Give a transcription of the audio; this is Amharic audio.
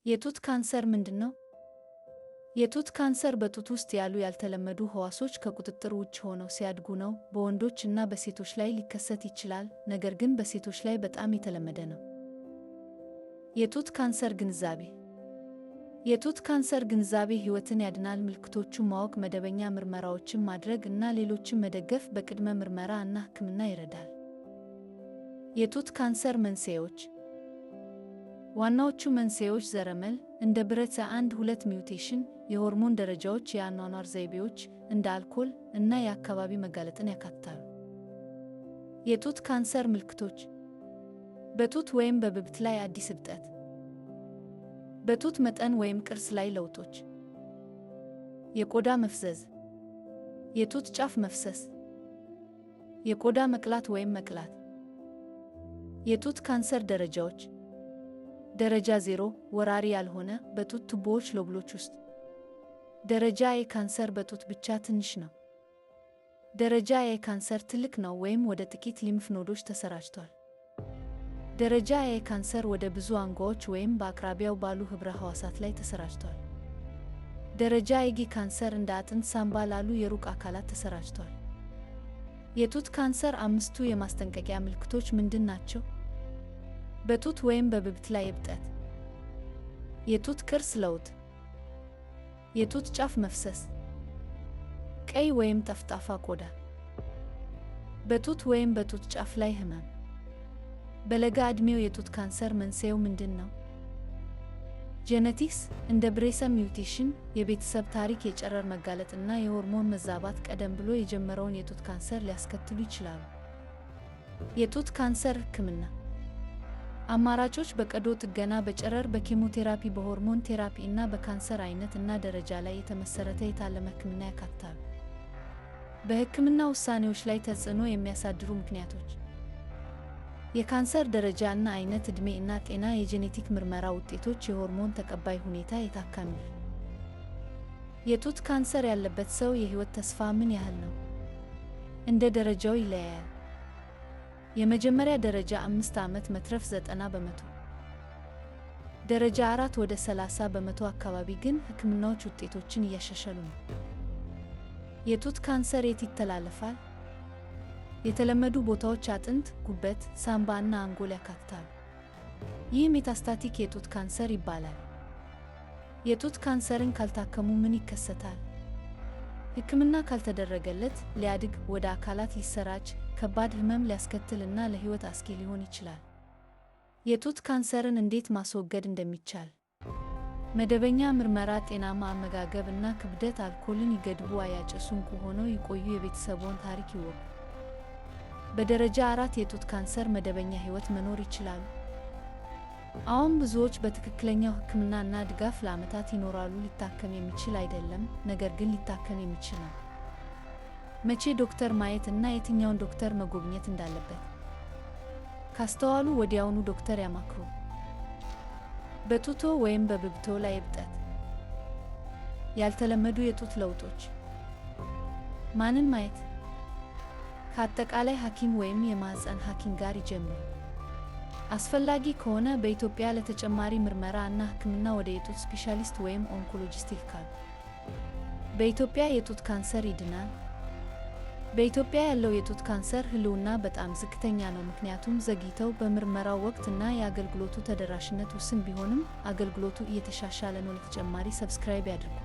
የጡት ካንሰር ምንድን ነው? የጡት ካንሰር በጡት ውስጥ ያሉ ያልተለመዱ ሕዋሶች ከቁጥጥር ውጭ ሆነው ሲያድጉ ነው። በወንዶች እና በሴቶች ላይ ሊከሰት ይችላል፣ ነገር ግን በሴቶች ላይ በጣም የተለመደ ነው። የጡት ካንሰር ግንዛቤ። የጡት ካንሰር ግንዛቤ ሕይወትን ያድናል። ምልክቶቹን ማወቅ፣ መደበኛ ምርመራዎችን ማድረግ እና ሌሎችን መደገፍ በቅድመ ምርመራ እና ሕክምና ይረዳል። የጡት ካንሰር መንስኤዎች። ዋናዎቹ መንስኤዎች ዘረመል፣ እንደ BRCA1/2 ሚውቴሽን፣ የሆርሞን ደረጃዎች፣ የአኗኗር ዘይቤዎች እንደ አልኮል እና የአካባቢ መጋለጥን ያካትታሉ። የጡት ካንሰር ምልክቶች። በጡት ወይም በብብት ላይ አዲስ እብጠት፣ በጡት መጠን ወይም ቅርጽ ላይ ለውጦች፣ የቆዳ መፍዘዝ፣ የጡት ጫፍ መፍሰስ፣ የቆዳ መቅላት ወይም መቅላት። የጡት ካንሰር ደረጃዎች። ደረጃ 0 ወራሪ ያልሆነ፣ በጡት ቱቦዎች ሎቡሎች ውስጥ። ደረጃ ኤ ካንሰር በጡት ብቻ ትንሽ ነው። ደረጃ ኤ ካንሰር ትልቅ ነው ወይም ወደ ጥቂት ሊምፍ ኖዶች ተሰራጭቷል። ደረጃ ኤ ካንሰር ወደ ብዙ አንጓዎች ወይም በአቅራቢያው ባሉ ኅብረ ሕዋሳት ላይ ተሰራጭቷል። ደረጃ ኤ ካንሰር እንደ አጥንት፣ ሳምባ ላሉ የሩቅ አካላት ተሰራጭቷል። የጡት ካንሰር 5ቱ የማስጠንቀቂያ ምልክቶች ምንድን ናቸው? በጡት ወይም በብብት ላይ እብጠት፣ የጡት ቅርጽ ለውጥ፣ የጡት ጫፍ መፍሰስ፣ ቀይ ወይም ጠፍጣፋ ቆዳ፣ በጡት ወይም በጡት ጫፍ ላይ ህመም። በለጋ ዕድሜው የጡት ካንሰር መንስኤው ምንድን ነው? ጄኔቲክስ፣ እንደ BRCA ሚውቴሽን፣ የቤተሰብ ታሪክ፣ የጨረር መጋለጥ እና የሆርሞን መዛባት ቀደም ብሎ የጀመረውን የጡት ካንሰር ሊያስከትሉ ይችላሉ። የጡት ካንሰር ሕክምና አማራጮች በቀዶ ጥገና፣ በጨረር፣ በኬሞቴራፒ፣ በሆርሞን ቴራፒ እና በካንሰር አይነት እና ደረጃ ላይ የተመሰረተ የታለመ ሕክምና ያካትታሉ። በሕክምና ውሳኔዎች ላይ ተጽዕኖ የሚያሳድሩ ምክንያቶች። የካንሰር ደረጃ እና አይነት፣ ዕድሜ እና ጤና፣ የጄኔቲክ ምርመራ ውጤቶች፣ የሆርሞን ተቀባይ ሁኔታ፣ የታካሚው። የጡት ካንሰር ያለበት ሰው የሕይወት ተስፋ ምን ያህል ነው? እንደ ደረጃው ይለያያል። የመጀመሪያ ደረጃ 5 ዓመት መትረፍ 90 በመቶ። ደረጃ 4 ወደ 30 በመቶ አካባቢ፣ ግን ሕክምናዎች ውጤቶችን እያሻሻሉ ነው። የጡት ካንሰር የት ይተላለፋል? የተለመዱ ቦታዎች አጥንት፣ ጉበት፣ ሳምባ እና አንጎል ያካትታሉ። ይህ ሜታስታቲክ የጡት ካንሰር ይባላል። የጡት ካንሰርን ካልታከሙ ምን ይከሰታል? ሕክምና ካልተደረገለት ሊያድግ፣ ወደ አካላት ሊሰራጭ፣ ከባድ ህመም ሊያስከትል እና ለሕይወት አስጊ ሊሆን ይችላል። የጡት ካንሰርን እንዴት ማስወገድ እንደሚቻል። መደበኛ ምርመራ፣ ጤናማ አመጋገብ እና ክብደት። አልኮልን ይገድቡ፣ አያጨሱ፣ ንቁ ሆነው ይቆዩ፣ የቤተሰቦን ታሪክ ይወቁ። በደረጃ 4 የጡት ካንሰር መደበኛ ሕይወት መኖር ይችላሉ? አሁን ብዙዎች በትክክለኛው ሕክምና እና ድጋፍ ለዓመታት ይኖራሉ። ሊታከም የሚችል አይደለም፣ ነገር ግን ሊታከም የሚችል ነው። መቼ ዶክተር ማየት እና የትኛውን ዶክተር መጎብኘት እንዳለበት ካስተዋሉ ወዲያውኑ ዶክተር ያማክሩ። በጡቶ ወይም በብብቶ ላይ እብጠት፣ ያልተለመዱ የጡት ለውጦች። ማንን ማየት? ከአጠቃላይ ሐኪም ወይም የማህፀን ሐኪም ጋር ይጀምሩ። አስፈላጊ ከሆነ በኢትዮጵያ ለተጨማሪ ምርመራ እና ሕክምና ወደ የጡት ስፔሻሊስት ወይም ኦንኮሎጂስት ይልካሉ። በኢትዮጵያ የጡት ካንሰር ይድናል? በኢትዮጵያ ያለው የጡት ካንሰር ህልውና በጣም ዝቅተኛ ነው፣ ምክንያቱም ዘግይተው በምርመራው ወቅት እና የአገልግሎቱ ተደራሽነት ውስን ቢሆንም አገልግሎቱ እየተሻሻለ ነው። ለተጨማሪ ሰብስክራይብ ያድርጉ።